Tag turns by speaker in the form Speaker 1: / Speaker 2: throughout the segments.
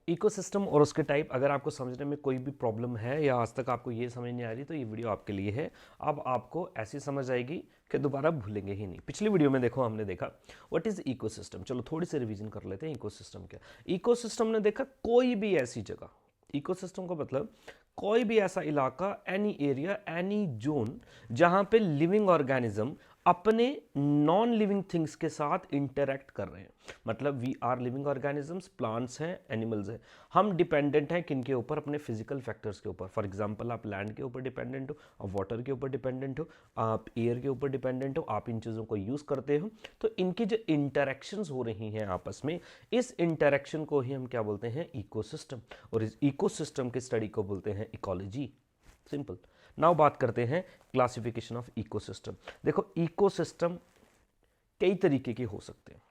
Speaker 1: Ecosystem और उसके type, अगर आपको समझने में कोई भी प्रॉब्लम है या आज तक आपको ये समझ नहीं आ रही तो ये वीडियो आपके लिए है। अब आपको ऐसी समझ आएगी कि दोबारा भूलेंगे ही नहीं। पिछली वीडियो में देखो हमने देखा व्हाट इज इकोसिस्टम। चलो थोड़ी सी रिवीजन कर लेते हैं इकोसिस्टम क्या। इकोसिस्टम ने देखा कोई भी ऐसी जगह, इकोसिस्टम का मतलब कोई भी ऐसा इलाका, एनी एरिया, एनी जोन जहां पे लिविंग ऑर्गेनिज्म अपने नॉन लिविंग थिंग्स के साथ इंटरेक्ट कर रहे हैं। मतलब we are living organisms, plants हैं, एनिमल्स हैं। हम डिपेंडेंट हैं किन के ऊपर? अपने फिजिकल फैक्टर्स के ऊपर। फॉर एग्जांपल आप लैंड के ऊपर डिपेंडेंट हो, आप वाटर के ऊपर डिपेंडेंट हो, आप एयर के ऊपर डिपेंडेंट हो, आप इन चीज़ों को यूज़ करते हो। तो इनकी जो इंटरेक्शंस हो रही हैं आपस में, इस इंटरेक्शन को ही हम क्या बोलते हैं? इकोसिस्टम। और इस इकोसिस्टम की स्टडी को बोलते हैं इकोलॉजी। सिंपल। नाउ बात करते हैं क्लासिफिकेशन ऑफ इकोसिस्टम। देखो इकोसिस्टम कई तरीके के हो सकते हैं।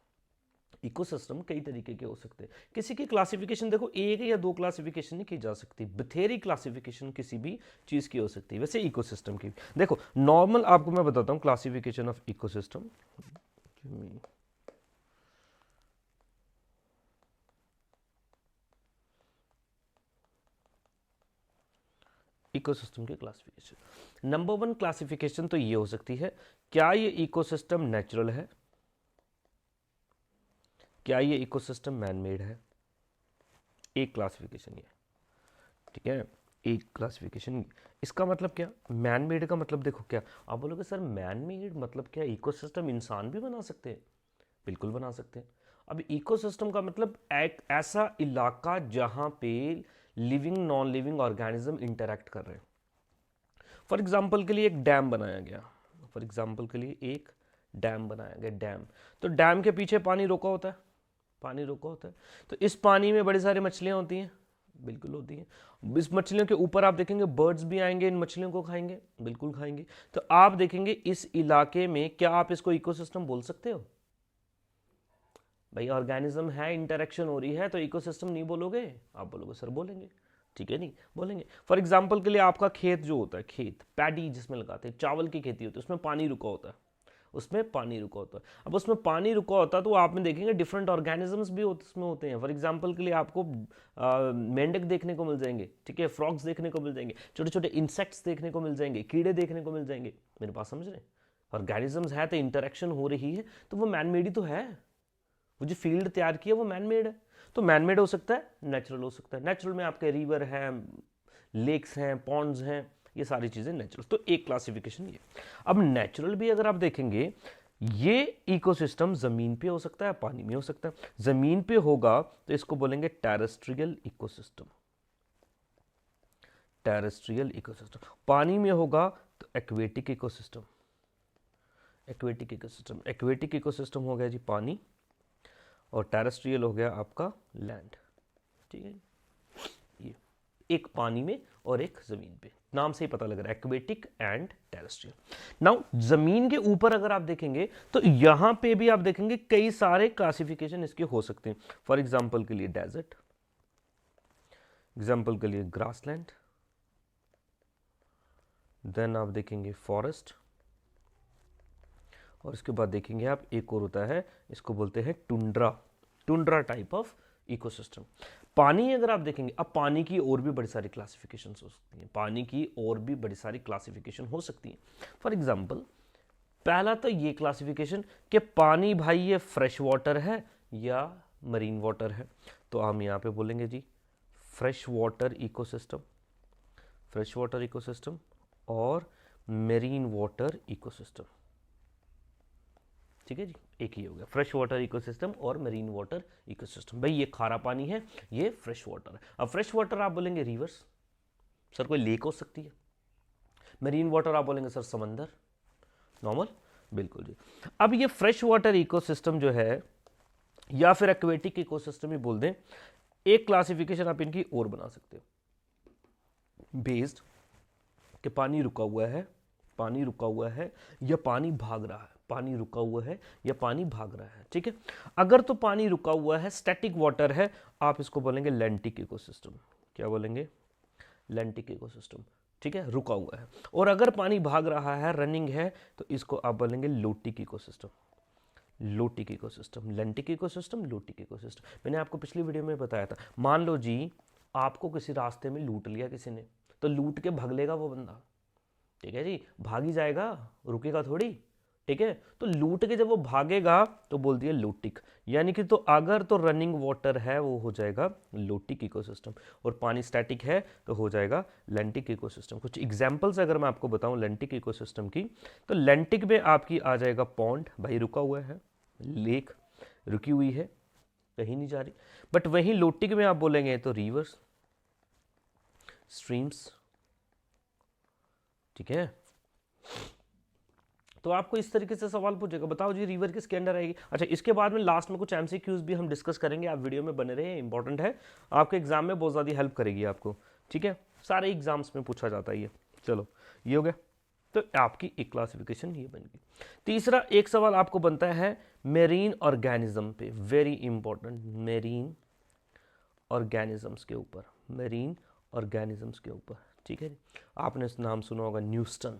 Speaker 1: इकोसिस्टम कई तरीके के हो सकते हैं। किसी की क्लासिफिकेशन देखो एक या दो क्लासिफिकेशन नहीं की जा सकती, बथेरी क्लासिफिकेशन किसी भी चीज की हो सकती है। वैसे इकोसिस्टम की देखो नॉर्मल आपको मैं बताता हूं क्लासिफिकेशन ऑफ इकोसिस्टम। इकोसिस्टम की क्लासिफिकेशन, नंबर वन क्लासिफिकेशन तो ये हो सकती है, क्या ये इकोसिस्टम नेचुरल है, क्या ये इकोसिस्टम मैन मेड है। एक क्लासिफिकेशन ये, ठीक है, एक क्लासिफिकेशन। इसका मतलब क्या? मैन मेड का मतलब देखो क्या, आप बोलोगे सर मैन मेड मतलब क्या, इकोसिस्टम इंसान भी बना सकते हैं? बिल्कुल बना सकते हैं। अब इकोसिस्टम का मतलब एक ऐसा इलाका जहां पे living non living organism interact कर रहे हैं। फॉर एग्जाम्पल के लिए एक डैम बनाया गया, फॉर एग्जाम्पल के लिए एक डैम बनाया गया, डैम। तो डैम के पीछे पानी रोका होता है, पानी रोका होता है। तो इस पानी में बड़ी सारी मछलियां होती हैं, बिल्कुल होती हैं। इस मछलियों के ऊपर आप देखेंगे बर्ड्स भी आएंगे, इन मछलियों को खाएंगे, बिल्कुल खाएंगे। तो आप देखेंगे इस इलाके में, क्या आप इसको इकोसिस्टम बोल सकते हो? भाई ऑर्गेनिज्म है, इंटरेक्शन हो रही है, तो इकोसिस्टम नहीं बोलोगे? आप बोलोगे सर बोलेंगे, ठीक है, नहीं बोलेंगे। फॉर एग्जाम्पल के लिए आपका खेत जो होता है, खेत पैडी जिसमें लगाते हैं, चावल की खेती होती है, उसमें पानी रुका होता है, उसमें पानी रुका होता है। अब उसमें पानी रुका होता है तो आप में देखेंगे डिफरेंट ऑर्गेनिजम्स भी उसमें होते हैं। फॉर एग्जांपल के लिए आपको मेंढक देखने को मिल जाएंगे, ठीक है, फ्रॉग्स देखने को मिल जाएंगे, छोटे छोटे इंसेक्ट्स देखने को मिल जाएंगे, कीड़े देखने को मिल जाएंगे। मेरे पास समझ रहे हैं? ऑर्गेनिजम्स है तो इंटरेक्शन हो रही है, तो वो मैन मेड ही तो है। वो जो फील्ड तैयार किया वो मैन मेड है। तो मैन मेड हो सकता है, नेचुरल हो सकता है। नेचुरल में आपके रिवर हैं, लेक्स हैं, पॉन्ड्स हैं, ये सारी चीज़ें नेचुरल। तो एक क्लासिफिकेशन ये। अब नेचुरल भी अगर आप देखेंगे, ये इकोसिस्टम जमीन पे हो सकता है, पानी में हो सकता है। जमीन पे होगा तो इसको बोलेंगे टेरेस्ट्रियल इकोसिस्टम, टेरेस्ट्रियल इकोसिस्टम। पानी में होगा तो aquatic ecosystem, aquatic ecosystem. Aquatic ecosystem हो गया जी पानी, और टेरेस्ट्रियल हो गया आपका लैंड, ठीक है। ये एक पानी में और एक जमीन पे, नाम से ही पता लग रहा है, एक्वेटिक एंड टेरेस्ट्रियल। नाउ जमीन के ऊपर अगर आप देखेंगे तो यहां पे भी आप देखेंगे कई सारे क्लासिफिकेशन इसके हो सकते हैं। फॉर एग्जांपल के लिए डेजर्ट, एग्जांपल के लिए ग्रासलैंड, देन आप देखेंगे फॉरेस्ट, और इसके बाद देखेंगे आप एक और होता है, इसको बोलते हैं tundra, tundra type of ecosystem. पानी अगर आप देखेंगे, अब पानी की और भी बड़ी सारी क्लासिफिकेशन हो सकती हैं, पानी की और भी बड़ी सारी क्लासिफिकेशन हो सकती हैं। फॉर एग्जांपल पहला तो ये क्लासिफिकेशन कि पानी भाई ये फ्रेश वाटर है या मरीन वाटर है। तो हम यहाँ पे बोलेंगे जी fresh water ecosystem, fresh water ecosystem और मेरीन वाटर इकोसिस्टम, ठीक है जी। एक ही हो गया फ्रेश वाटर इकोसिस्टम और मरीन वाटर इकोसिस्टम। भाई ये खारा पानी है, ये फ्रेश वाटर है। अब फ्रेश वाटर आप बोलेंगे रिवर्स, सर कोई लेक हो सकती है। मरीन वाटर आप बोलेंगे सर समंदर, नॉर्मल, बिल्कुल जी। अब ये फ्रेश वाटर इकोसिस्टम जो है, या फिर एक्वेटिक इकोसिस्टम ही बोल दें, एक क्लासिफिकेशन आप इनकी और बना सकते हो बेस्ड कि पानी रुका हुआ है, पानी रुका हुआ है या पानी भाग रहा है, पानी रुका हुआ है या पानी भाग रहा है, ठीक है। अगर तो पानी रुका हुआ है, स्टैटिक वाटर है, आप इसको बोलेंगे लैंटिक इकोसिस्टम। क्या बोलेंगे? लैंटिक इकोसिस्टम, ठीक है, रुका हुआ है। और अगर पानी भाग रहा है, रनिंग है, तो इसको आप बोलेंगे lotic ecosystem, lotic ecosystem, लेंटिक ecosystem, lotic ecosystem. मैंने आपको पिछली वीडियो में बताया था, मान लो जी आपको किसी रास्ते में लूट लिया किसी ने, तो लूट के भाग लेगा वो बंदा, ठीक है जी, भाग ही जाएगा, रुकेगा थोड़ी, ठीक है। तो लूट के जब वो भागेगा तो बोल दिया लोटिक, यानी कि तो अगर तो रनिंग वाटर है वो हो जाएगा लोटिक इकोसिस्टम, और पानी स्टैटिक है तो हो जाएगा लेंटिक इकोसिस्टम। कुछ एग्जांपल्स अगर मैं आपको बताऊं लेंटिक इकोसिस्टम की, तो लेंटिक में आपकी आ जाएगा पॉन्ड, भाई रुका हुआ है, लेक रुकी हुई है, कहीं नहीं जा रही। बट वहीं लोटिक में आप बोलेंगे तो रिवर्स, स्ट्रीम्स, ठीक है। तो आपको इस तरीके से सवाल पूछेगा, बताओ जी रिवर किसके अंडर आएगी। अच्छा, इसके बाद में लास्ट में कुछ एमसीक्यूज भी हम डिस्कस करेंगे, आप वीडियो में बने रहे, इंपॉर्टेंट है, आपके एग्जाम में बहुत ज़्यादा हेल्प करेगी आपको, ठीक है। सारे एग्जाम्स में पूछा जाता है ये। चलो ये हो गया, तो आपकी एक क्लासिफिकेशन ये बन गई। तीसरा एक सवाल आपको बनता है मेरीन ऑर्गेनिज्म पे, वेरी इंपॉर्टेंट, मेरीन ऑर्गेनिजम्स के ऊपर, मेरीन ऑर्गेनिजम्स के ऊपर, ठीक है जी। आपने नाम सुना होगा न्यूस्टन,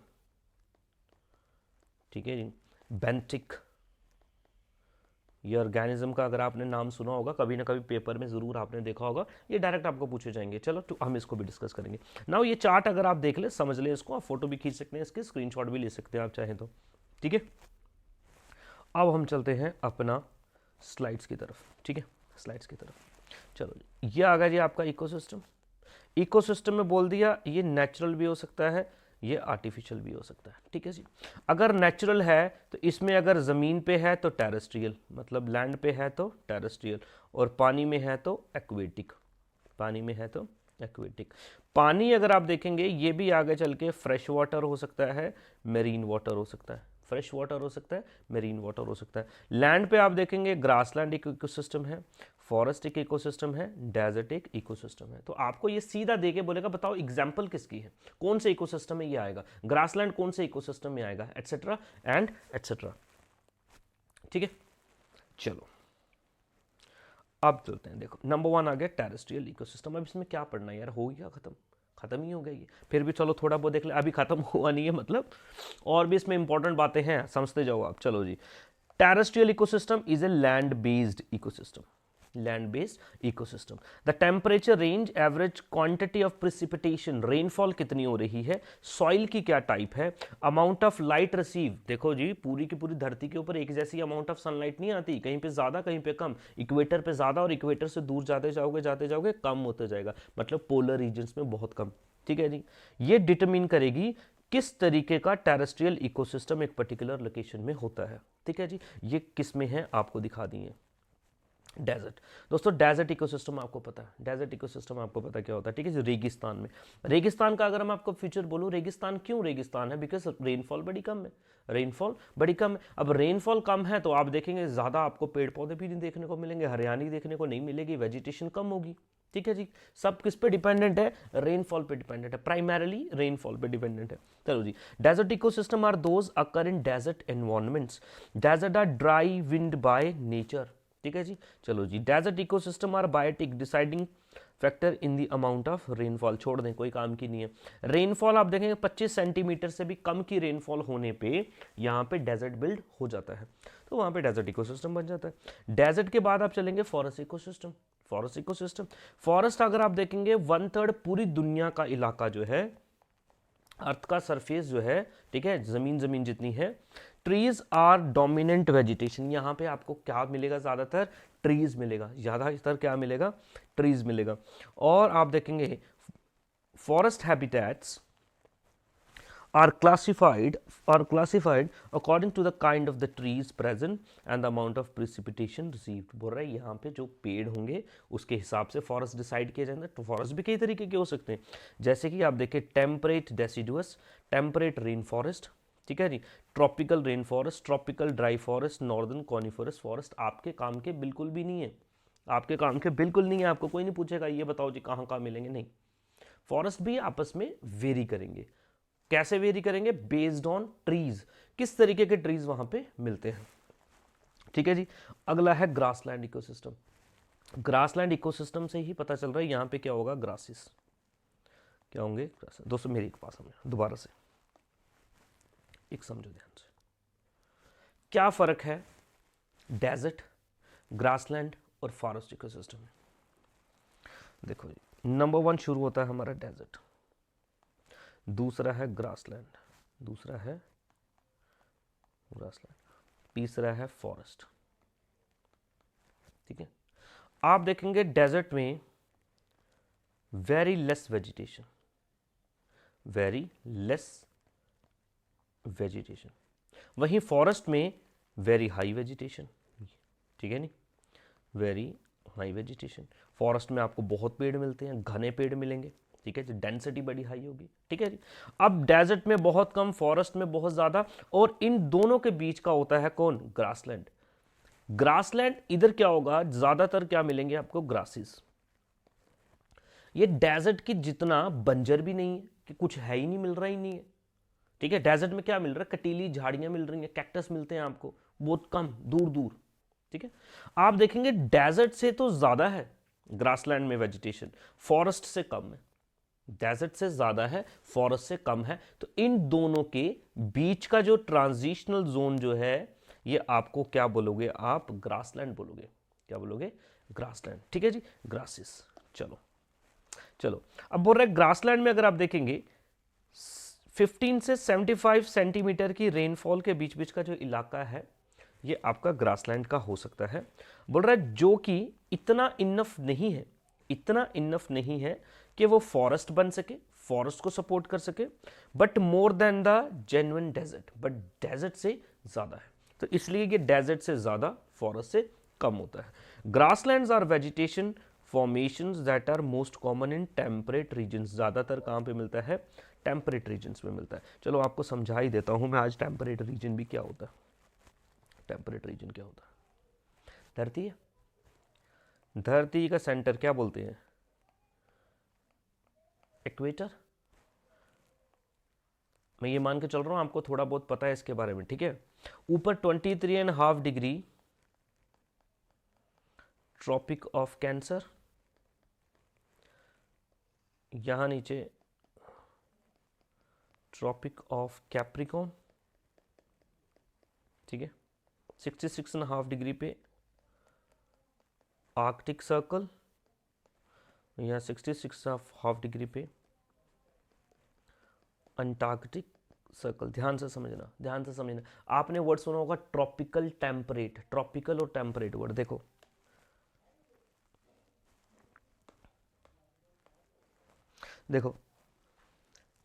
Speaker 1: ठीक है जी, बेंटिक, ये ऑर्गेनिज्म का अगर आपने नाम सुना होगा कभी ना कभी पेपर में जरूर आपने देखा होगा, ये डायरेक्ट आपको पूछे जाएंगे। चलो तो हम इसको भी डिस्कस करेंगे नाउ। ये चार्ट अगर आप देख ले, समझ ले इसको, आप फोटो भी खींच सकते हैं, इसके स्क्रीनशॉट भी ले सकते हैं आप चाहें तो, ठीक है। अब हम चलते हैं अपना स्लाइड्स की तरफ, ठीक है, स्लाइड्स की तरफ। चलो ये आ गया जी आपका इकोसिस्टम। इकोसिस्टम में बोल दिया ये नेचुरल भी हो सकता है, ये आर्टिफिशियल भी हो सकता है, ठीक है जी। अगर नेचुरल है तो इसमें अगर ज़मीन पे है तो टेरेस्ट्रियल, मतलब लैंड पे है तो टेरेस्ट्रियल, और पानी में है तो एक्वेटिक, पानी में है तो एक्वेटिक। पानी अगर आप देखेंगे ये भी आगे चल के फ्रेश वाटर हो सकता है, मेरीन वाटर हो सकता है, फ्रेश वाटर हो सकता है, मेरीन वाटर हो सकता है। लैंड पे आप देखेंगे ग्रासलैंड एक इकोसिस्टम है, फॉरेस्ट एक इकोसिस्टम है, डेजर्ट एक इकोसिस्टम है। तो आपको ये सीधा देके बोलेगा बताओ एग्जाम्पल किसकी है, कौन से इकोसिस्टम में ये आएगा, ग्रासलैंड कौन से इकोसिस्टम में आएगा, एटसेट्रा एंड एटसेट्रा, ठीक है। चलो अब चलते हैं, देखो नंबर 1 आ गया टेरेस्ट्रियल इकोसिस्टम। अब इसमें क्या पढ़ना है यार, हो गया खत्म, खत्म ही हो गया ये, फिर भी चलो थोड़ा बहुत देख ले, अभी खत्म हुआ नहीं है मतलब, और भी इसमें इंपॉर्टेंट बातें हैं, समझते जाओ आप। चलो जी, terrestrial ecosystem is a land based ecosystem, land based ecosystem. The temperature range, average quantity of precipitation, rainfall कितनी हो रही है, soil की क्या type है, amount of light receive, देखो जी पूरी की पूरी धरती के ऊपर एक जैसी amount of sunlight नहीं आती, कहीं पे ज़्यादा कहीं पे कम, इक्वेटर पे ज़्यादा और इक्वेटर से दूर जाते जाओगे कम होते जाएगा, मतलब पोलर रीजन्स में बहुत कम, ठीक है जी। ये डिटरमिन करेगी किस तरीके का टेरेस्ट्रियल इकोसिस्टम एक पर्टिकुलर लोकेशन में होता है, ठीक है जी। ये किस में है आपको दिखा दिए। डेजर्ट, दोस्तों डेजर्ट इकोसिस्टम आपको पता है, डेजर्ट इकोसिस्टम आपको पता क्या होता है, ठीक है जी। रेगिस्तान में, रेगिस्तान का अगर मैं आपको फ्यूचर बोलूँ, रेगिस्तान क्यों रेगिस्तान है, बिकॉज रेनफॉल बड़ी कम है, रेनफॉल बड़ी कम है। अब रेनफॉल कम है तो आप देखेंगे ज़्यादा आपको पेड़ पौधे भी नहीं देखने को मिलेंगे, हरियाली देखने को नहीं मिलेगी, वेजिटेशन कम होगी, ठीक है जी। सब किस पे डिपेंडेंट है, रेनफॉल पे डिपेंडेंट है, प्राइमरीली रेनफॉल पे डिपेंडेंट है। चलो जी, desert ecosystem are those occur in desert environments, desert are dry wind by nature, ठीक है जी। चलो जी, desert ecosystem are biotic, deciding factor in the amount of rainfall, छोड़ दें कोई काम की नहीं है। रेनफॉल आप देखेंगे 25 सेंटीमीटर से भी कम की रेनफॉल होने पे यहाँ पे डेजर्ट बिल्ड हो जाता है, तो वहाँ पे डेजर्ट इकोसिस्टम बन जाता है। डेजर्ट के बाद आप चलेंगे forest ecosystem, forest ecosystem, forest अगर आप देखेंगे 1/3 पूरी दुनिया का इलाका जो है, अर्थ का सरफेस जो है, ठीक है, जमीन जितनी है, ट्रीज आर डोमिनेंट वेजिटेशन, यहाँ पे आपको क्या मिलेगा, ज़्यादातर ट्रीज मिलेगा, ज़्यादातर क्या मिलेगा, ट्रीज मिलेगा। और आप देखेंगे forest habitats are classified according to the kind of the trees present and the amount of precipitation received। बोल रहा है यहाँ पे जो पेड़ होंगे उसके हिसाब से फॉरेस्ट डिसाइड किया जाएगा। तो फॉरेस्ट भी कई तरीके के हो सकते हैं, जैसे कि आप देखिए temperate deciduous, temperate rain forest, ठीक है जी, tropical rain forest, tropical dry forest, northern coniferous forest. आपके काम के बिल्कुल भी नहीं है, आपके काम के बिल्कुल नहीं है, आपको कोई नहीं पूछेगा ये बताओ जी कहाँ कहाँ मिलेंगे, नहीं। फॉरेस्ट भी आपस में वेरी करेंगे, कैसे वेरी करेंगे, बेस्ड ऑन ट्रीज, किस तरीके के ट्रीज वहां पे मिलते हैं, ठीक है जी। अगला है ग्रासलैंड इकोसिस्टम, ग्रासलैंड इकोसिस्टम से ही पता चल रहा है यहाँ पे क्या होगा, ग्रासेस क्या होंगे। दोस्तों मेरे एक पास हमें दोबारा से एक समझो ध्यान से, क्या फर्क है डेजर्ट, ग्रासलैंड और फॉरेस्ट इकोसिस्टम। देखो जी, नंबर 1 शुरू होता है हमारा डेजर्ट, दूसरा है ग्रासलैंड, तीसरा है फॉरेस्ट। ठीक है, आप देखेंगे डेजर्ट में वेरी लेस वेजिटेशन, वहीं फॉरेस्ट में वेरी हाई वेजिटेशन। ठीक है नहीं, वेरी हाई वेजिटेशन। फॉरेस्ट में आपको बहुत पेड़ मिलते हैं, घने पेड़ मिलेंगे। ठीक है जी, डेंसिटी बड़ी हाई होगी। ठीक है जी, अब डेजर्ट में बहुत कम, फॉरेस्ट में बहुत ज्यादा, और इन दोनों के बीच का होता है कौन? ग्रासलैंड। ग्रासलैंड इधर क्या होगा, ज्यादातर क्या मिलेंगे आपको? ग्रासेस। ये डेजर्ट की जितना बंजर भी नहीं है कि कुछ है ही नहीं, मिल रहा ही नहीं है। ठीक है, डेजर्ट में क्या मिल रहा है? कटीली झाड़ियां मिल रही हैं, कैक्टस मिलते हैं आपको बहुत कम, दूर दूर। ठीक है, आप देखेंगे डेजर्ट से तो ज्यादा है ग्रासलैंड में वेजिटेशन, फॉरेस्ट से कम है। डेजर्ट से ज्यादा है, फॉरेस्ट से कम है। तो इन दोनों के बीच का जो ट्रांजिशनल जोन जो है, ये आपको क्या बोलोगे आप? ग्रासलैंड बोलोगे। क्या बोलोगे? ग्रासलैंड। ठीक है जी, ग्रासेस। चलो चलो, अब बोल रहे ग्रासलैंड में अगर आप देखेंगे 15 से 75 सेंटीमीटर की रेनफॉल के बीच बीच का जो इलाका है, ये आपका ग्रासलैंड का हो सकता है। बोल रहा है जो कि इतना इनफ नहीं है, कि वो फॉरेस्ट बन सके, फॉरेस्ट को सपोर्ट कर सके, but more than the genuine desert, but desert से ज्यादा है। तो इसलिए ये डेजर्ट से ज्यादा, फॉरेस्ट से कम होता है। Grasslands are vegetation formations that are most common in temperate regions. ज्यादातर कहां पे मिलता है? टेम्परेट रीजन्स में मिलता है। चलो आपको समझा ही देता हूं मैं आज टेम्परेट रीजन भी क्या होता है। टेम्परेट रीजन क्या होता है? धरती है, धरती का सेंटर क्या बोलते हैं? इक्वेटर। मैं ये मान के चल रहा हूं आपको थोड़ा बहुत पता है इसके बारे में। ठीक है, ऊपर 23.5 डिग्री ट्रॉपिक ऑफ कैंसर, यहां नीचे ट्रॉपिक ऑफ कैप्रिकॉन। ठीक है, 66.5 डिग्री पे आर्कटिक सर्कल, यहाँ 66.5 डिग्री पे अंटार्कटिक सर्कल। ध्यान से समझना। आपने वर्ड सुना होगा ट्रॉपिकल टेम्परेट, ट्रॉपिकल और टेम्परेट वर्ड देखो। देखो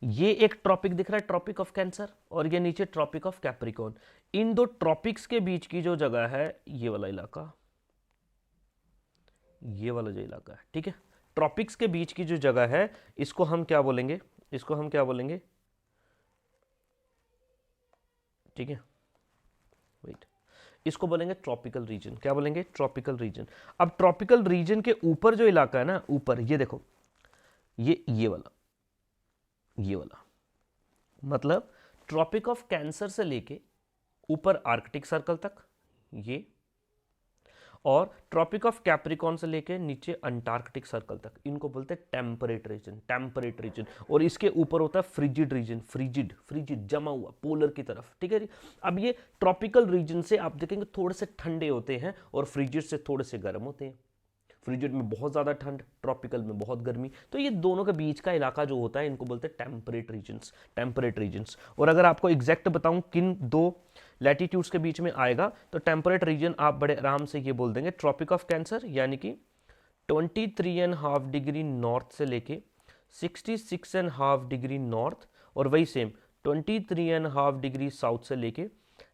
Speaker 1: ये एक ट्रॉपिक दिख रहा है, ट्रॉपिक ऑफ कैंसर, और ये नीचे ट्रॉपिक ऑफ कैप्रिकॉन। इन दो ट्रॉपिक्स के बीच की जो जगह है, ये वाला इलाका, ये वाला जो इलाका है। ठीक है, ट्रॉपिक्स के बीच की जो जगह है, इसको हम क्या बोलेंगे? ठीक है, वेट, इसको बोलेंगे ट्रॉपिकल रीजन। क्या बोलेंगे? Tropical region. अब ट्रॉपिकल रीजन के ऊपर जो इलाका है ना, ऊपर ये देखो, ये वाला मतलब ट्रॉपिक ऑफ कैंसर से लेके ऊपर आर्कटिक सर्कल तक ये, और ट्रॉपिक ऑफ कैप्रिकॉन से लेके नीचे अंटार्कटिक सर्कल तक, इनको बोलते हैं टेम्परेट रीजन। और इसके ऊपर होता है फ्रिजिड रीजन, फ्रिजिड जमा हुआ पोलर की तरफ। ठीक है जी, अब ये ट्रॉपिकल रीजन से आप देखेंगे थोड़े से ठंडे होते हैं और फ्रिजिड से थोड़े से गर्म होते हैं। फ्रिजिड में बहुत ज़्यादा ठंड, ट्रॉपिकल में बहुत गर्मी। तो ये दोनों के बीच का इलाका जो होता है, इनको बोलते हैं टेम्परेट रीजन्स। और अगर आपको एग्जैक्ट बताऊं किन दो लैटिट्यूड्स के बीच में आएगा, तो टेम्परेट रीजन आप बड़े आराम से ये बोल देंगे ट्रॉपिक ऑफ कैंसर, यानी कि 23.5 डिग्री नॉर्थ से लेके 66.5 डिग्री नॉर्थ, और वही सेम 23.5 डिग्री साउथ से लेके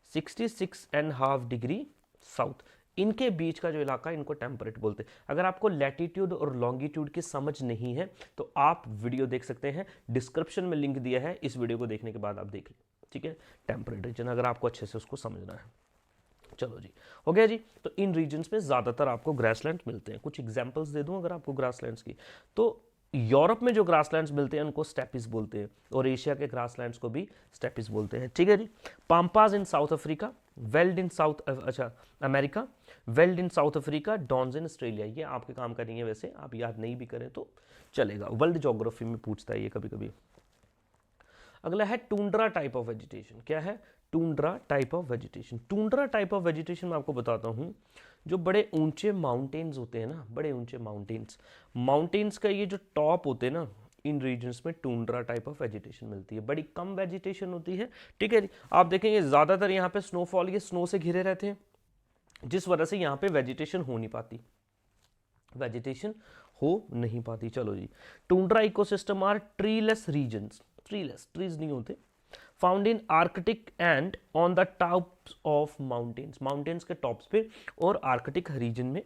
Speaker 1: 66.5 डिग्री साउथ। इनके बीच का जो इलाका, इनको टेम्परेट बोलते हैं। अगर आपको लैटिट्यूड और लॉन्गिट्यूड की समझ नहीं है तो आप वीडियो देख सकते हैं, डिस्क्रिप्शन में लिंक दिया है, इस वीडियो को देखने के बाद आप देख लें। ठीक है, टेम्परेट रीजन अगर आपको अच्छे से उसको समझना है। चलो जी, हो गया जी। तो इन रीजन्स में ज्यादातर आपको ग्रासलैंड मिलते हैं। कुछ एग्जांपल्स दे दूं अगर आपको ग्रासलैंड्स की, तो यूरोप में जो ग्रासलैंड्स मिलते हैं उनको स्टेपिस बोलते हैं, और एशिया के ग्रासलैंड्स को भी स्टेपिस बोलते हैं। ठीक है जी, pampas in South Africa, veld in America, veld in South Africa, downs in Australia. ये आपके काम करेंगे, वैसे आप याद नहीं भी करें तो चलेगा, वर्ल्ड ज्योग्राफी में पूछता है ये कभी कभी। अगला है टुंड्रा टाइप ऑफ वेजिटेशन। क्या है? Tundra type of vegetation. Tundra type of vegetation मैं आपको बताता हूँ, जो बड़े ऊंचे माउंटेन्स होते हैं ना, बड़े ऊंचे माउंटेन्स का ये जो टॉप होते हैं ना, इन रीजन्स में टूंड्रा टाइप ऑफ वेजिटेशन मिलती है। बड़ी कम वेजिटेशन होती है, ठीक है जी। आप देखेंगे ज़्यादातर यहाँ पे स्नोफॉल, ये स्नो से घिरे रहते हैं, जिस वजह से यहाँ पे वेजिटेशन हो नहीं पाती, वेजिटेशन हो नहीं पाती। चलो जी, tundra ecosystem are treeless regions, treeless, trees नहीं होते, found in Arctic and on the tops of mountains, mountains के टॉप्स पे और आर्कटिक रीजन में,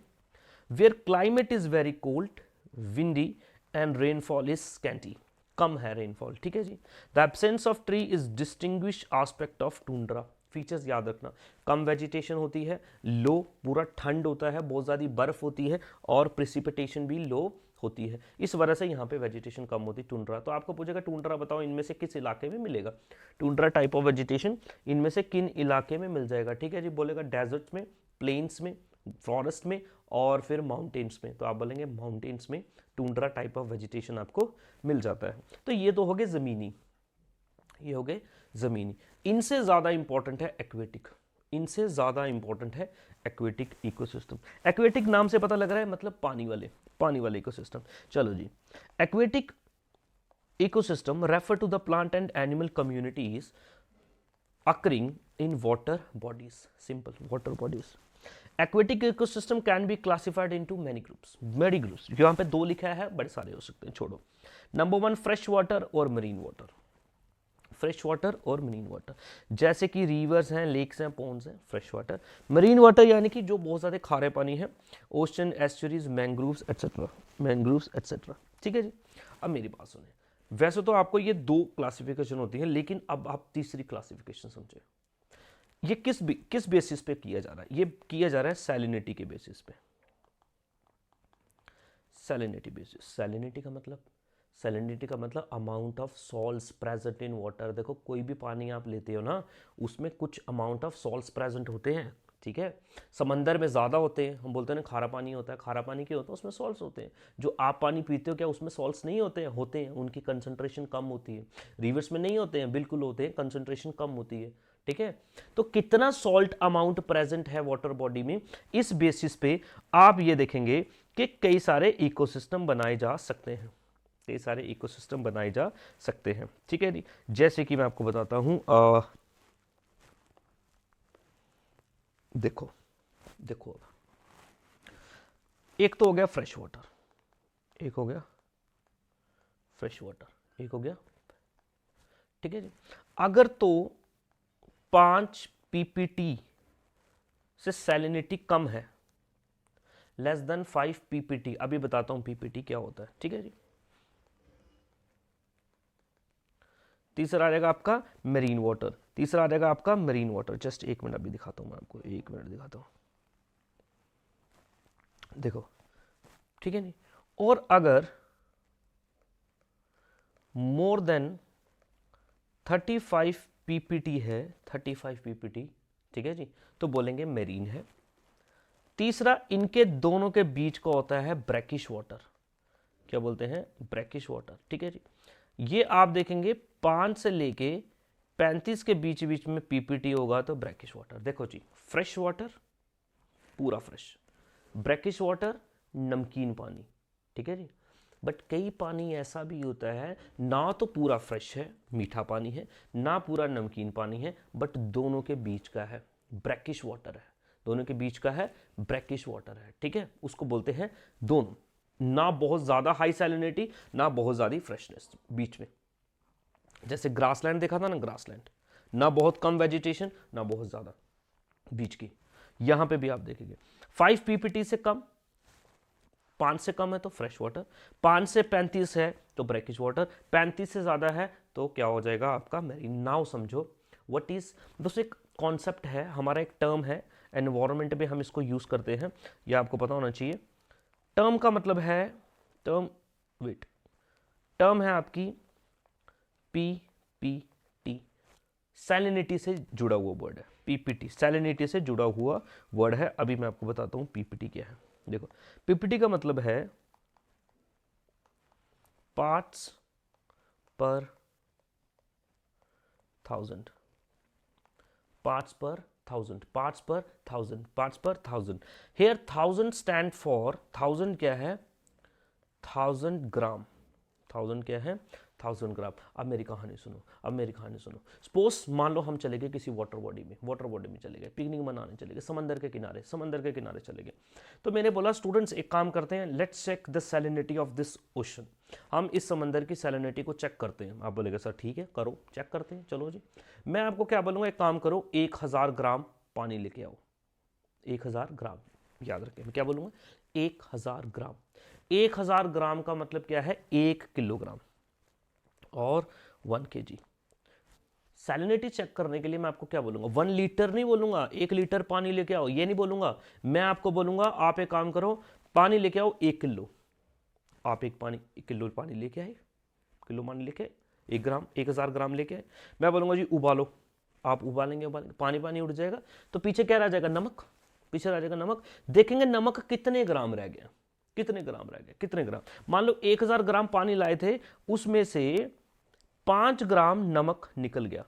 Speaker 1: where climate is very cold, windy and rainfall is scanty, कम है रेनफॉल, ठीक है जी। The absence of tree is distinguish aspect of tundra. Features याद रखना, कम वेजिटेशन होती है, लो, पूरा ठंड होता है, बहुत ज़्यादा बर्फ होती है और प्रिसिपिटेशन भी लो होती है, इस वजह से यहाँ पे वेजिटेशन कम होती है टूंड्रा। तो आपको पूछेगा टूंड्रा बताओ इनमें से किस इलाके में मिलेगा, टूंड्रा टाइप ऑफ वेजिटेशन इनमें से किन इलाके में मिल जाएगा, ठीक है जी। बोलेगा डेजर्ट्स में, प्लेन्स में, फॉरेस्ट में और फिर माउंटेन्स में, तो आप बोलेंगे माउंटेन्स में टूंड्रा टाइप ऑफ वेजिटेशन आपको मिल जाता है। तो ये तो हो गए ज़मीनी, ये हो गए ज़मीनी। इनसे ज़्यादा इंपॉर्टेंट है एक्वेटिक, इनसे ज़्यादा इंपॉर्टेंट है एक्वेटिक इकोसिस्टम। एक्वेटिक नाम से पता लग रहा है मतलब पानी वाले इकोसिस्टम। चलो जी, aquatic ecosystem refer to the plant and animal communities occurring in water bodies, simple, water bodies. Aquatic ecosystem can be classified into many groups, यहाँ पे दो लिखा है, बड़े सारे हो सकते हैं, छोड़ो। नंबर 1 फ्रेश वाटर और मरीन वाटर, फ्रेश वाटर और मरीन वाटर, जैसे कि रिवर्स हैं, लेक्स हैं, पोन्स हैं, फ्रेश वाटर। मरीन वाटर यानी कि जो बहुत ज़्यादा खारे पानी है, ओशन, एस्चुरीज, मैंग्रोव्स एट्सेट्रा, ठीक है जी। अब मेरी बात सुने, वैसे तो आपको ये दो क्लासिफिकेशन होती है, लेकिन अब आप तीसरी क्लासिफिकेशन समझे। ये किस बेसिस पे किया जा रहा है, ये किया जा रहा है सैलिनिटी के बेसिस पे, सैलिनिटी बेसिस। सैलिनिटी का मतलब amount of salts present in water. देखो कोई भी पानी आप लेते हो ना, उसमें कुछ अमाउंट ऑफ सॉल्ट्स प्रेजेंट होते हैं, ठीक है। समंदर में ज़्यादा होते हैं, हम बोलते हैं ना खारा पानी होता है, खारा पानी क्यों होता है, उसमें सॉल्ट्स होते हैं। जो आप पानी पीते हो क्या उसमें सॉल्ट्स नहीं होते हैं? होते हैं, उनकी कंसंट्रेशन कम होती है। रिवर्स में नहीं होते हैं, बिल्कुल होते हैं, कंसंट्रेशन कम होती है, ठीक है। तो कितना सॉल्ट अमाउंट प्रेजेंट है वाटर बॉडी में, इस बेसिस पे आप ये देखेंगे कि कई सारे इकोसिस्टम बनाए जा सकते हैं, कई सारे इकोसिस्टम बनाए जा सकते हैं, ठीक है जी। जैसे कि मैं आपको बताता हूं, देखो देखो, एक तो हो गया फ्रेश वाटर, एक हो गया फ्रेश वाटर, एक हो गया, ठीक है जी। अगर तो 5 पीपीटी से सैलिनिटी कम है, लेस देन 5 पीपीटी, अभी बताता हूं पीपीटी क्या होता है, ठीक है जी। तीसरा आ जाएगा आपका मरीन वाटर, तीसरा आ जाएगा आपका मरीन वाटर। जस्ट एक मिनट अभी दिखाता हूं मैं आपको, एक मिनट दिखाता हूं, देखो, ठीक है नहीं। और अगर मोर देन 35 पीपीटी है, 35 पीपीटी, ठीक है जी, तो बोलेंगे मेरीन है। तीसरा, इनके दोनों के बीच का होता है ब्रैकिश वाटर, क्या बोलते हैं, ब्रैकिश वाटर, ठीक है जी। ये आप देखेंगे 5 से लेके 35 के बीच बीच में पीपीटी होगा तो ब्रैकिश वाटर। देखो जी, फ्रेश वाटर पूरा फ्रेश, ब्रैकिश वाटर नमकीन पानी, ठीक है जी। बट कई पानी ऐसा भी होता है ना तो पूरा फ्रेश है, मीठा पानी है, ना पूरा नमकीन पानी है, बट दोनों के बीच का है, ब्रैकिश वाटर है, दोनों के बीच का है, ब्रैकिश वाटर है, ठीक है। उसको बोलते हैं दोनों, ना बहुत ज़्यादा हाई सैलिनिटी, ना बहुत ज़्यादा फ्रेशनेस, बीच में। जैसे ग्रासलैंड देखा था ना, ग्रासलैंड, ना बहुत कम वेजिटेशन, ना बहुत ज़्यादा, बीच की। यहां पे भी आप देखेंगे 5 पीपीटी से कम, 5 से कम है तो फ्रेश वाटर, 5 से 35 है तो ब्रैकिश वाटर, 35 से ज़्यादा है तो क्या हो जाएगा आपका मेरीन। नाउ समझो व्हाट इज, दोस्तों एक कॉन्सेप्ट है, हमारा एक टर्म है, एनवायरनमेंट में हम इसको यूज़ करते हैं, यह आपको पता होना चाहिए। टर्म का मतलब है, टर्म, वेट, टर्म है आपकी पीपीटी, सैलिनिटी से जुड़ा हुआ वर्ड है, पीपीटी सैलिनिटी से जुड़ा हुआ वर्ड है। अभी मैं आपको बताता हूं पीपीटी क्या है। देखो, पीपीटी का मतलब है पार्ट्स पर 1000, parts per thousand, parts per thousand, parts per thousand. Here 1000 stand for 1000 क्या है 1000 ग्राम, 1000 क्या है 1000 ग्राम. अब मेरी कहानी सुनो, अब मेरी कहानी सुनो. सपोज मान लो हम चले गए किसी वाटर बॉडी में, वाटर बॉडी में चले गए, पिकनिक मनाने चले गए, समंदर के किनारे, समंदर के किनारे चले गए. तो मैंने बोला स्टूडेंट्स एक काम करते हैं, let's check the salinity of this ocean. हम इस समंदर की सैलिनिटी को चेक करते हैं. आप बोलेगा सर ठीक है करो, चेक करते हैं. चलो जी, मैं आपको क्या बोलूँगा, एक काम करो 1000 ग्राम पानी लेके आओ. 1000 ग्राम, याद रखें मैं क्या बोलूँगा, 1000 ग्राम. 1000 ग्राम का मतलब क्या है 1 किलोग्राम और 1 kg. सैलिनिटी चेक करने के लिए मैं आपको क्या बोलूंगा, 1 लीटर नहीं बोलूंगा, 1 लीटर पानी लेके आओ, ये नहीं बोलूंगा. मैं आपको बोलूंगा आप एक काम करो, पानी लेके आओ 1 किलो. आप 1 किलो पानी लेके आए, किलो पानी लेके 1 ग्राम, 1000 ग्राम लेके आए. मैं बोलूंगा जी उबालो. आप उबालेंगे, पानी पानी उड़ जाएगा, तो पीछे क्या रह जाएगा, नमक. पीछे रह जाएगा नमक. देखेंगे नमक कितने ग्राम रह गया, कितने ग्राम रह गए, कितने ग्राम. मान लो 1000 ग्राम पानी लाए थे, उसमें से 5 ग्राम नमक निकल गया.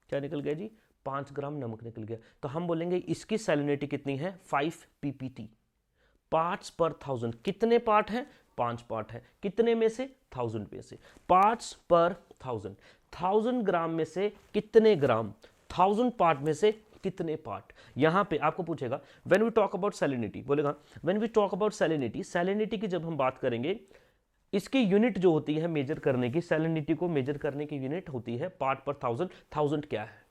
Speaker 1: क्या निकल गया जी, 5 ग्राम नमक निकल गया. तो हम बोलेंगे इसकी सैलिनिटी कितनी है 5 ppt, पार्ट्स पर 1000. कितने पार्ट हैं, 5 पार्ट है. कितने में से, 1000 में से. पार्ट्स पर 1000, 1000 ग्राम में से कितने ग्राम, 1000 पार्ट में से कितने पार्ट. यहां पे आपको पूछेगा when we talk about salinity, बोलेगा when we talk about salinity. Salinity की जब हम बात करेंगे, इसकी यूनिट जो होती है मेजर करने की, सैलिनिटी को मेजर करने की यूनिट होती है पार्ट पर 1000. 1000 क्या है,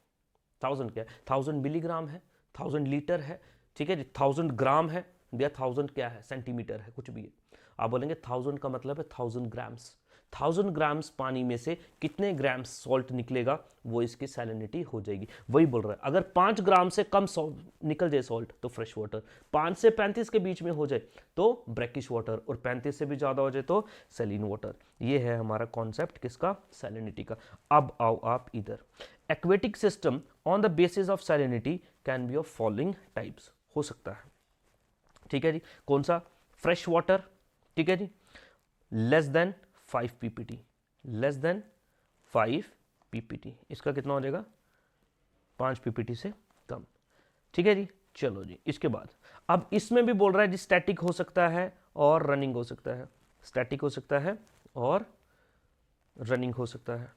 Speaker 1: 1000 क्या है, 1000 मिलीग्राम है, 1000 लीटर है, ठीक है जी. 1000 ग्राम है या 1000 क्या है, सेंटीमीटर है, कुछ भी है. आप बोलेंगे 1000 का मतलब है 1000 ग्राम्स. 1000 ग्राम्स पानी में से कितने ग्राम्स सॉल्ट निकलेगा, वो इसकी सैलिनिटी हो जाएगी. वही बोल रहा है, अगर 5 ग्राम से कम निकल जाए सॉल्ट तो फ्रेश वाटर, 5 से 35 के बीच में हो जाए तो ब्रैकिश वाटर, और 35 से भी ज़्यादा हो जाए तो सैलिन वाटर. ये है हमारा कॉन्सेप्ट किसका, सैलिनिटी का. अब आओ आप इधर, aquatic system on the basis of salinity can be of following types. हो सकता है, ठीक है जी. कौन सा, फ्रेश वाटर, ठीक है जी, less than 5 ppt, less than 5 ppt. इसका कितना हो जाएगा, 5 ppt से कम, ठीक है जी. चलो जी, इसके बाद अब इसमें भी बोल रहा है जी स्टैटिक हो सकता है और रनिंग हो सकता है. स्टैटिक हो सकता है और रनिंग हो सकता है.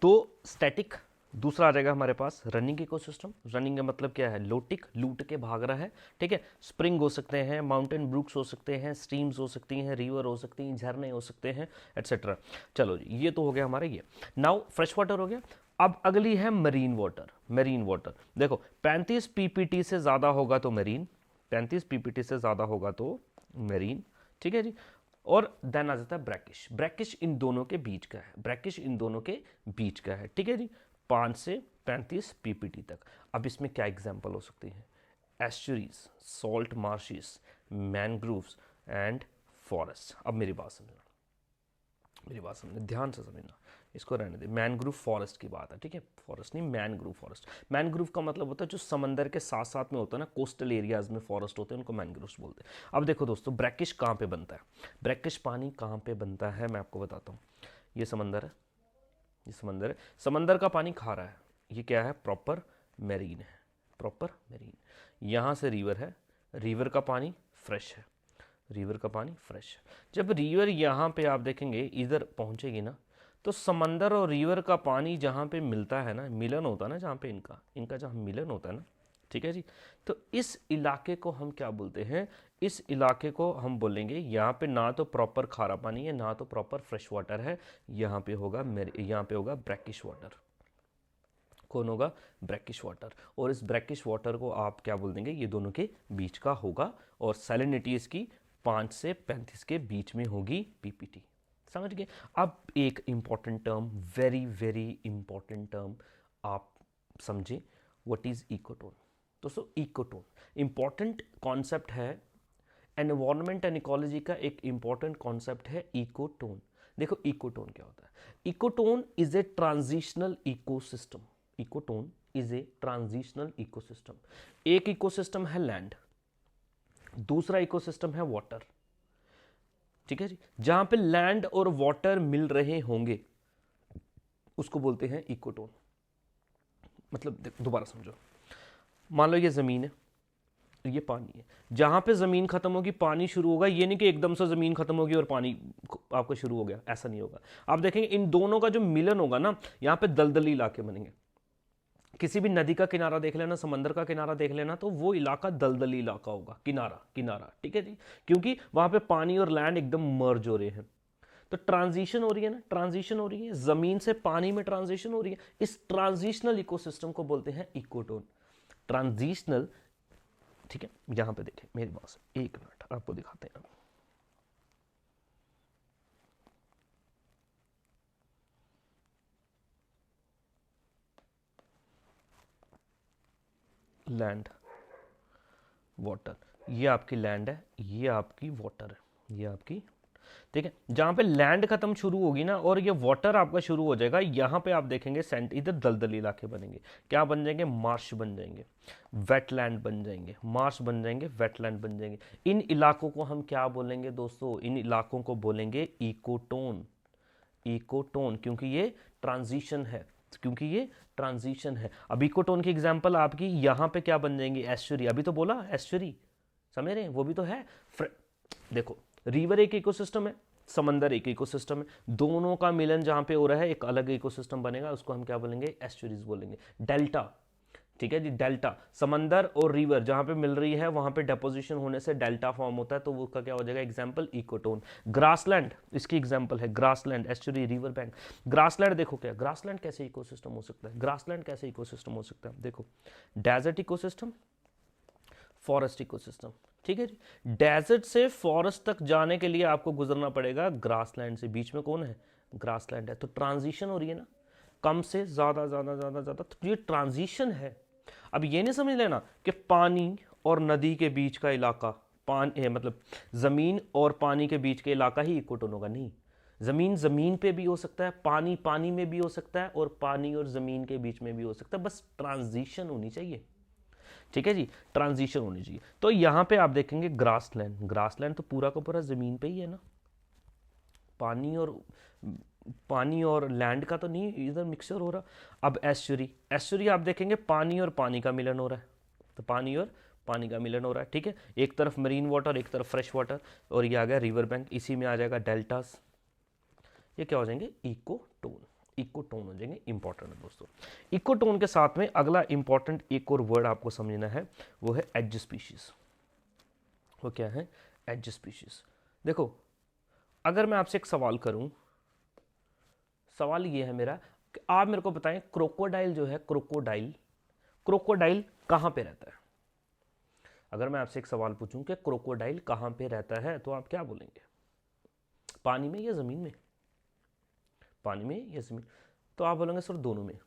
Speaker 1: तो स्टैटिक दूसरा आ जाएगा हमारे पास, रनिंग इकोसिस्टम. रनिंग का मतलब क्या है, लोटिक, लूट के भाग रहा है, ठीक है. स्प्रिंग हो सकते हैं, माउंटेन ब्रूक्स हो सकते हैं, स्ट्रीम्स हो सकती हैं, रिवर हो सकती हैं, झरने हो सकते हैं, एटसेट्रा. चलो जी, ये तो हो गया हमारे ये. नाउ फ्रेश वाटर हो गया. अब अगली है मरीन वाटर. मरीन वाटर देखो 35 ppt से ज़्यादा होगा तो मरीन, 35 ppt से ज़्यादा होगा तो मरीन, ठीक है जी. और देन आ जाता है ब्रैकिश. ब्रैकिश इन दोनों के बीच का है, ब्रैकिश इन दोनों के बीच का है, ठीक है जी. 5 से 35 ppt तक. अब इसमें क्या एग्जाम्पल हो सकती है, estuaries, salt marches, mangroves and forest. अब मेरी बात समझना, मेरी बात समझना, ध्यान से समझना, इसको रहने दे. मैनग्रूव फॉरेस्ट की बात है, ठीक है, फॉरेस्ट नहीं, मैनग्रूव फॉरेस्ट. मैनग्रूव का मतलब होता है जो समंदर के साथ साथ में होता है ना, कोस्टल एरियाज में फॉरेस्ट होते हैं, उनको मैनग्रूव्स बोलते हैं. अब देखो दोस्तों, ब्रैकिश कहाँ पे बनता है, ब्रैकिश पानी कहाँ पे बनता है, मैं आपको बताता हूँ. ये समंदर है, ये समंदर है, समंदर का पानी खा रहा है. ये क्या है, प्रॉपर मैरीन है, प्रॉपर मैरीन. यहाँ से रिवर है, रिवर का पानी फ्रेश है, रिवर का पानी फ्रेश है. जब रिवर यहाँ पे आप देखेंगे इधर पहुँचेगी ना, तो समंदर और रिवर का पानी जहाँ पे मिलता है ना, मिलन होता है ना, जहाँ पे इनका इनका जहाँ मिलन होता है ना, ठीक है जी. तो इस इलाके को हम क्या बोलते हैं, इस इलाके को हम बोलेंगे यहाँ पे ना तो प्रॉपर खारा पानी है, ना तो प्रॉपर फ्रेश वाटर है. यहाँ पे होगा यहाँ पे होगा ब्रैकिश वाटर. कौन होगा, ब्रैकिश वाटर. और इस ब्रैकिश वाटर को आप क्या बोल देंगे, ये दोनों के बीच का होगा. और सैलिनिटी इसकी 5 से 35 के बीच में होगी ppt. समझ गए. अब एक important term, very very important term आप समझे, व्हाट इज इकोटोन. दोस्तों इकोटोन इंपॉर्टेंट कॉन्सेप्ट है, एनवायरनमेंट एंड इकोलॉजी का एक इंपॉर्टेंट कॉन्सेप्ट है इकोटोन. देखो इकोटोन क्या होता है, ecotone is a transitional ecosystem. Ecotone is a transitional ecosystem. एक इकोसिस्टम है लैंड, दूसरा इकोसिस्टम है वाटर, ठीक है जी. जहां पे लैंड और वाटर मिल रहे होंगे उसको बोलते हैं इकोटोन. मतलब दोबारा समझो, मान लो ये ज़मीन है, ये पानी है, जहाँ पे ज़मीन ख़त्म होगी पानी शुरू होगा, ये नहीं कि एकदम से ज़मीन ख़त्म होगी और पानी आपका शुरू हो गया, ऐसा नहीं होगा। आप देखेंगे इन दोनों का जो मिलन होगा ना, यहाँ पे दलदली इलाके बनेंगे। किसी भी नदी का किनारा देख लेना, समंदर का किनारा देख लेना, तो वो इलाका दलदली इलाका होगा, किनारा किनारा, ठीक है जी, क्योंकि वहाँ पे पानी और लैंड एकदम मर्ज हो रहे हैं। तो ट्रांजिशन हो रही है ना, ट्रांजिशन हो रही है, जमीन से पानी में ट्रांजिशन हो रही है, इस ट्रांजिशनल इकोसिस्टम को बोलते हैं इकोटोन, ट्रांजिशनल। ठीक है, यहां पे देखें मेरी बात से, एक मिनट आपको दिखाते हैं। लैंड, वाटर, ये आपकी लैंड है, ये आपकी वाटर है, ये आपकी, ठीक है। जहां पे लैंड खत्म शुरू होगी ना और ये वाटर आपका शुरू हो जाएगा, यहां पे आप देखेंगे सेंट इधर दलदली इलाके बनेंगे। क्या बन जाएंगे? मार्श बन जाएंगे, वेटलैंड बन जाएंगे, मार्श बन जाएंगे, वेटलैंड बन जाएंगे। इन इलाकों को हम क्या बोलेंगे दोस्तों? इन इलाकों को बोलेंगे इकोटोन, इकोटोन, क्योंकि ये ट्रांजिशन है, क्योंकि ये ट्रांजिशन है। अब इकोटोन की एग्जांपल आपकी यहां पे क्या बन जाएंगी? एस्चुरी, अभी तो बोला एस्चुरी, समझ रहे हैं, वो भी तो है। देखो रिवर एक इकोसिस्टम है, समंदर एक इकोसिस्टम है, दोनों का मिलन जहां पे हो रहा है एक अलग इकोसिस्टम बनेगा, उसको हम क्या बोलेंगे? एस्चुरीज बोलेंगे। डेल्टा, ठीक है जी, डेल्टा, समंदर और रिवर जहां पे मिल रही है वहां पे डेपोजिशन होने से डेल्टा फॉर्म होता है, तो वो का क्या हो जाएगा? Example ecotone. ग्रासलैंड इसकी एग्जांपल है, grassland, estuary, river bank. Grassland देखो क्या, ग्रासलैंड कैसे इकोसिस्टम हो सकता है? ग्रासलैंड कैसे इकोसिस्टम हो सकता है? देखो, डेजर्ट इकोसिस्टम, फॉरेस्ट इकोसिस्टम, ठीक है जी। डेजर्ट से फॉरेस्ट तक जाने के लिए आपको गुजरना पड़ेगा ग्रासलैंड से, बीच में कौन है? ग्रासलैंड है। तो ट्रांजिशन हो रही है ना, कम से ज्यादा ज्यादा ज्यादा ज्यादा, तो ये ट्रांजिशन है। अब ये नहीं समझ लेना कि पानी और नदी के बीच का इलाका, पानी मतलब जमीन और पानी के बीच के इलाका ही इकोटोन होगा, नहीं। जमीन जमीन पे भी हो सकता है, पानी पानी में भी हो सकता है, और पानी और जमीन के बीच में भी हो सकता है, बस ट्रांजिशन होनी चाहिए, ठीक है जी, ट्रांजिशन होनी चाहिए। तो यहां पे आप देखेंगे ग्रासलैंड, ग्रासलैंड तो पूरा का पूरा जमीन पे ही है ना, पानी और लैंड का तो नहीं इधर मिक्सचर हो रहा। अब एस्चुरी, एस्चुरी आप देखेंगे पानी और पानी का मिलन हो रहा है, तो पानी और पानी का मिलन हो रहा है, ठीक है। एक तरफ मरीन वाटर, एक तरफ फ्रेश वाटर, और ये आ गया रिवर बैंक, इसी में आ जाएगा डेल्टास, ये क्या हो जाएंगे? इकोटोन, इकोटोन हो जाएंगे। इंपॉर्टेंट है दोस्तों। इकोटोन के साथ में अगला इंपॉर्टेंट एक और वर्ड आपको समझना है, वो है एज स्पीशीज। वो क्या है? Edge species. देखो, अगर मैं आपसे एक सवाल करूं, सवाल ये है मेरा कि आप मेरे को बताएं, क्रोकोडाइल जो है, क्रोकोडाइल, क्रोकोडाइल कहां पे रहता है? अगर मैं आपसे एक सवाल पूछूं कि क्रोकोडाइल कहां पे रहता है, तो आप क्या बोलेंगे? पानी में या जमीन में? पानी में या जमीन? तो आप बोलोगे सर दोनों में।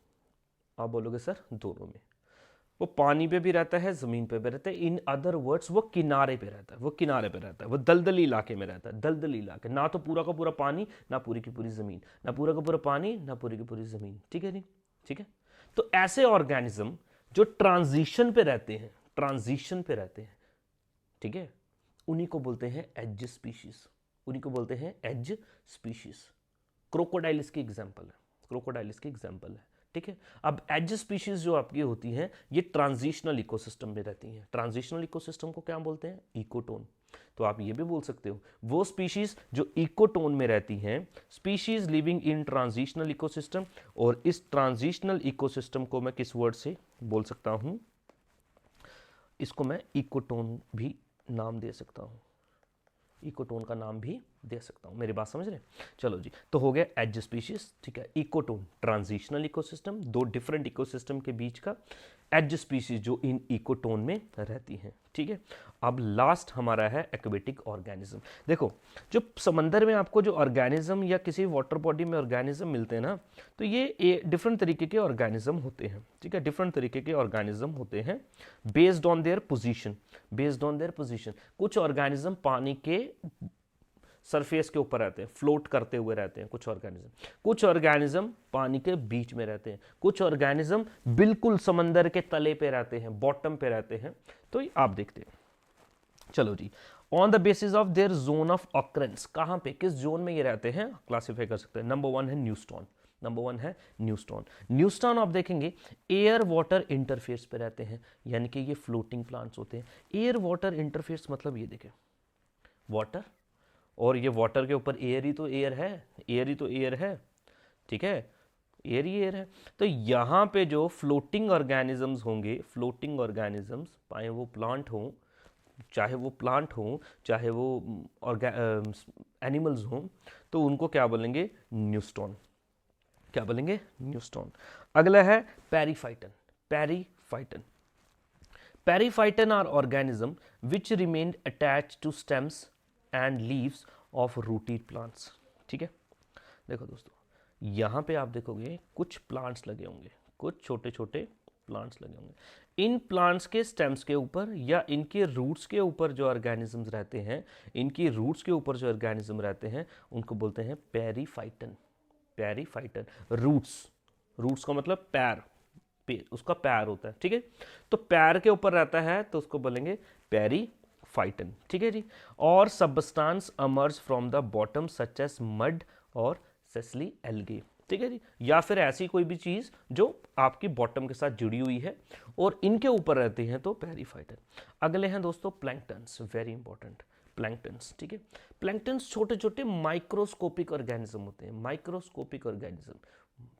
Speaker 1: आप बोलोगे सर दोनों में। वो पानी पे भी रहता है, जमीन पे भी रहता है, इन अदर वर्ड्स वो किनारे पे रहता है, वो किनारे पे रहता है, वो दलदली इलाके में रहता है, दलदली इलाके, ना तो पूरा का पूरा पानी, ना पूरी की पूरी जमीन, ना पूरा का पूरा पानी, ना पूरी की पूरी जमीन, ठीक है नहीं, ठीक है। तो ऐसे ऑर्गेनिज्म जो ट्रांजिशन पे रहते हैं, ट्रांजिशन पे रहते हैं, ठीक है, उन्हीं को बोलते हैं एज स्पीशीज, उन्हीं को बोलते हैं एज स्पीशीज। क्रोकोडाइल इसकी एग्जाम्पल है, क्रोकोडाइल इसकी एग्जाम्पल है, ठीक है। अब एज स्पीशीज जो आपकी होती हैं, ये ट्रांजिशनल इकोसिस्टम में रहती हैं। ट्रांजिशनल इकोसिस्टम को क्या बोलते हैं? इकोटोन। तो आप ये भी बोल सकते हो, वो स्पीशीज जो इकोटोन में रहती हैं, species living in transitional ecosystem. और इस ट्रांजिशनल इकोसिस्टम को मैं किस वर्ड से बोल सकता हूं? इसको मैं इकोटोन भी नाम दे सकता हूं, इकोटोन का नाम भी दे सकता हूं। मेरी बात समझ रहे हैं? चलो जी, तो हो गया एज स्पीशीज, ठीक है। इकोटोन ट्रांजिशनल इकोसिस्टम, दो डिफरेंट इकोसिस्टम के बीच का, एज स्पीशीज जो इन इकोटोन में रहती हैं, ठीक है। अब लास्ट हमारा है एक्वेटिक ऑर्गेनिज्म। देखो, जो समंदर में आपको जो ऑर्गेनिज्म या किसी वाटर बॉडी में ऑर्गेनिज्म मिलते हैं ना, तो ये डिफरेंट तरीके के ऑर्गेनिज्म होते हैं, ठीक है, डिफरेंट तरीके के ऑर्गेनिज्म होते हैं based on their position, based on their position. कुछ ऑर्गेनिज्म पानी के सरफेस के ऊपर रहते हैं, फ्लोट करते हुए रहते हैं कुछ ऑर्गेनिज्म पानी के बीच में रहते हैं, कुछ ऑर्गेनिज्म बिल्कुल समंदर के तले पे रहते हैं, बॉटम पे रहते हैं। तो आप देखते हैं, चलो जी, on the basis of their zone of occurrence, कहां पे, किस जोन में ये रहते हैं, क्लासिफाई कर सकते हैं। नंबर 1 है न्यूस्टॉन, नंबर 1 है न्यूस्टॉन। न्यूस्टॉन आप देखेंगे एयर वाटर इंटरफेस पे रहते हैं, यानी कि ये फ्लोटिंग प्लांट्स होते हैं। एयर वाटर इंटरफेस मतलब ये देखें वाटर, और ये वाटर के ऊपर एयर ही तो एयर है, एयर ही तो एयर है, ठीक है, एयर ही एयर है। तो यहाँ पे जो फ्लोटिंग ऑर्गेनिजम्स होंगे, फ्लोटिंग ऑर्गेनिजम्स, चाहे वो प्लांट हों, चाहे वो प्लांट हों, चाहे वो एनिमल्स हों, तो उनको क्या बोलेंगे, न्यूस्टॉन। क्या बोलेंगे, न्यूस्टॉन। अगला है periphyton. Periphyton, periphyton are organism which remain attached to stems and leaves of rooted plants. ठीक है, देखो दोस्तों, यहाँ पे आप देखोगे कुछ प्लांट्स लगे होंगे, कुछ छोटे छोटे प्लांट्स लगे होंगे। इन प्लांट्स के स्टेम्स के ऊपर या इनके रूट्स के ऊपर जो ऑर्गेनिजम्स रहते हैं, इनकी रूट्स के ऊपर जो ऑर्गेनिज्म रहते हैं, उनको बोलते हैं पेरीफाइटन। पेरीफाइटन, रूट्स, रूट्स का मतलब पैर, उसका पैर होता है, ठीक है, तो पैर के ऊपर रहता है तो उसको बोलेंगे पेरीफाइटन। ठीक है जी। और substance emerge from the bottom such as mud और सेसली एल्गे। ठीक है जी, या फिर ऐसी कोई भी चीज जो आपकी बॉटम के साथ जुड़ी हुई है और इनके ऊपर रहती हैं तो पेरीफाइटन। अगले हैं दोस्तों प्लैंक्टन्स, वेरी इंपॉर्टेंट, प्लैंक्टन्स। ठीक है, प्लैंक्टन्स छोटे छोटे माइक्रोस्कोपिक ऑर्गेनिज्म होते हैं, माइक्रोस्कोपिक ऑर्गेनिज्म।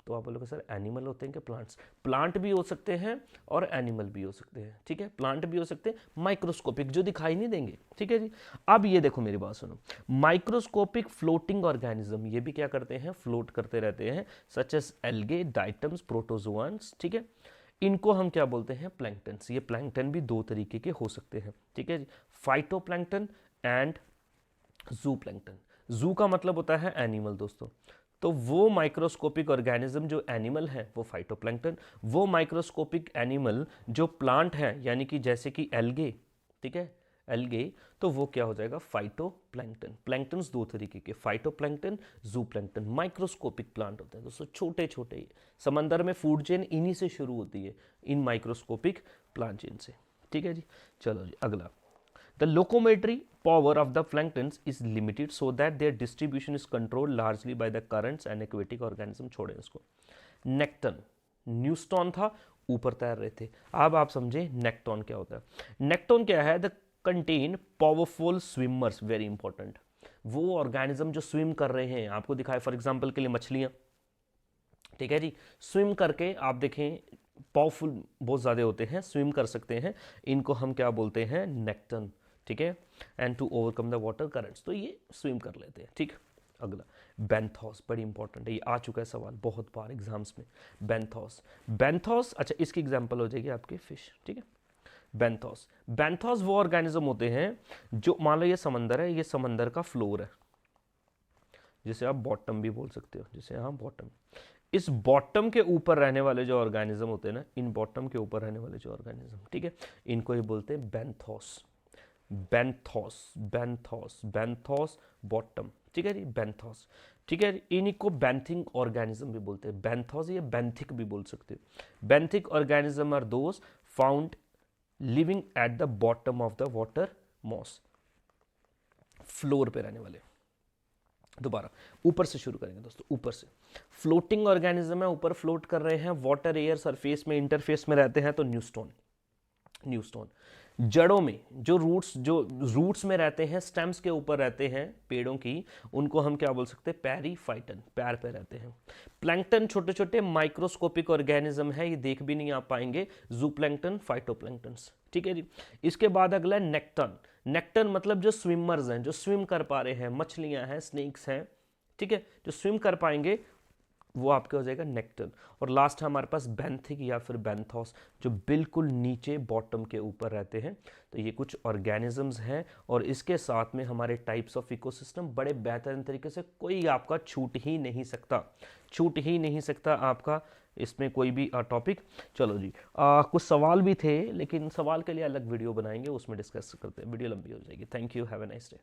Speaker 1: तो आप बोलोगे सर एनिमल होते हैं कि प्लांट्स? प्लांट भी हो सकते हैं और एनिमल भी हो सकते हैं। ठीक है, प्लांट भी हो सकते हैं माइक्रोस्कोपिक, जो दिखाई नहीं देंगे। ठीक है जी। अब ये देखो मेरी बात सुनो, माइक्रोस्कोपिक फ्लोटिंग ऑर्गेनिज्म, ये भी क्या करते हैं, फ्लोट करते रहते हैं, सच एज एल्गे, डाइटम्स, प्रोटोजोआन्स। ठीक है, इनको हम क्या बोलते हैं, प्लैंक्टन्स। ये प्लैंक्टन भी दो तरीके के हो सकते हैं। ठीक है जी, फाइटोप्लैंक्टन एंड जू प्लैंक्टन। जू का मतलब होता है एनिमल दोस्तों, तो वो माइक्रोस्कोपिक ऑर्गेनिज्म जो एनिमल है वो फाइटोप्लैंक्टन, वो माइक्रोस्कोपिक एनिमल जो प्लांट है यानी कि जैसे कि एल्गे, ठीक है, एल्गे, तो वो क्या हो जाएगा, फाइटोप्लैंक्टन। प्लैंक्टन्स दो तरीके के, फाइटोप्लैंक्टन, जूप्लैंक्टन। माइक्रोस्कोपिक प्लांट होते हैं दोस्तों, छोटे छोटे, समंदर में फूड चेन इन्हीं से शुरू होती है, इन माइक्रोस्कोपिक प्लांट चेन से। ठीक है जी, चलो जी अगला। The locomotory power of the planktons is limited so that their distribution is controlled largely by the currents and aquatic organism। छोड़ें इसको। नेक्टन, न्यूस्टॉन था, ऊपर तैर रहे थे। अब आप समझे नेक्टॉन क्या होता है। नेक्टॉन क्या है, the contain powerful swimmers, very important, वो ऑर्गेनिज्म जो स्विम कर रहे हैं, आपको दिखाए फॉर एग्जाम्पल के लिए मछलियां, ठीक है जी, स्विम करके आप देखें पावरफुल बहुत ज़्यादा होते हैं, स्विम कर सकते हैं, इनको हम क्या बोलते हैं, नेक्टन। ठीक है, and to overcome the water currents, तो ये स्विम कर लेते हैं। ठीक, अगला बेंथोस, बड़ी इंपॉर्टेंट है, ये आ चुका है सवाल बहुत बार एग्जाम्स में। बेंथोस, बेंथोस, अच्छा इसकी एग्जांपल हो जाएगी आपके फिश। ठीक है, बेंथोस, बेंथोस वो ऑर्गेनिज्म होते हैं जो, मान लो ये समंदर है, ये समंदर का फ्लोर है, जिसे आप बॉटम भी बोल सकते हो, जिसे हाँ बॉटम। इस बॉटम के ऊपर रहने वाले जो ऑर्गेनिज्म होते हैं ना, इन बॉटम के ऊपर रहने वाले जो ऑर्गेनिज्म, ठीक है, इनको ये बोलते हैं benthos. Benthos, benthos, benthos bottom. ठीक है जी, बेंथोस। ठीक है, इनको बेंथिक ऑर्गेनिज्म भी बोलते हैं। बेंथोस या बेंथिक भी बोल सकते हो। Benthic organism are those found living at the bottom of the water mass, floor पे रहने वाले। दोबारा ऊपर से शुरू करेंगे दोस्तों, ऊपर से। फ्लोटिंग ऑर्गेनिज्म है, ऊपर फ्लोट कर रहे हैं, वाटर एयर सरफेस में इंटरफेस में रहते हैं, तो न्यूस्टोन। न्यूस्टोन जड़ों में, जो रूट्स में रहते हैं, स्टेम्स के ऊपर रहते हैं पेड़ों की, उनको हम क्या बोल सकते हैं, पेरीफाइटन, पैर पे रहते हैं। प्लैंक्टन छोटे छोटे माइक्रोस्कोपिक ऑर्गेनिज्म है, ये देख भी नहीं आ पाएंगे, जूप्लैंक्टन, फाइटोप्लैंक्टन्स। ठीक है जी। इसके बाद अगला है नेक्टन। नेक्टन मतलब जो स्विमर्स हैं, जो स्विम कर पा रहे हैं, मछलियां हैं, स्नेक्स हैं, ठीक है, जो स्विम कर पाएंगे वो आपके हो जाएगा नेक्टन। और लास्ट है हमारे पास बेंथिक या फिर बेंथोस, जो बिल्कुल नीचे बॉटम के ऊपर रहते हैं। तो ये कुछ ऑर्गेनिजम्स हैं, और इसके साथ में हमारे टाइप्स ऑफ इकोसिस्टम बड़े बेहतरीन तरीके से, कोई आपका छूट ही नहीं सकता, छूट ही नहीं सकता आपका इसमें कोई भी टॉपिक। चलो जी, कुछ सवाल भी थे, लेकिन सवाल के लिए अलग वीडियो बनाएंगे, उसमें डिस्कस करते हैं, वीडियो लंबी हो जाएगी। Thank you, have a nice day.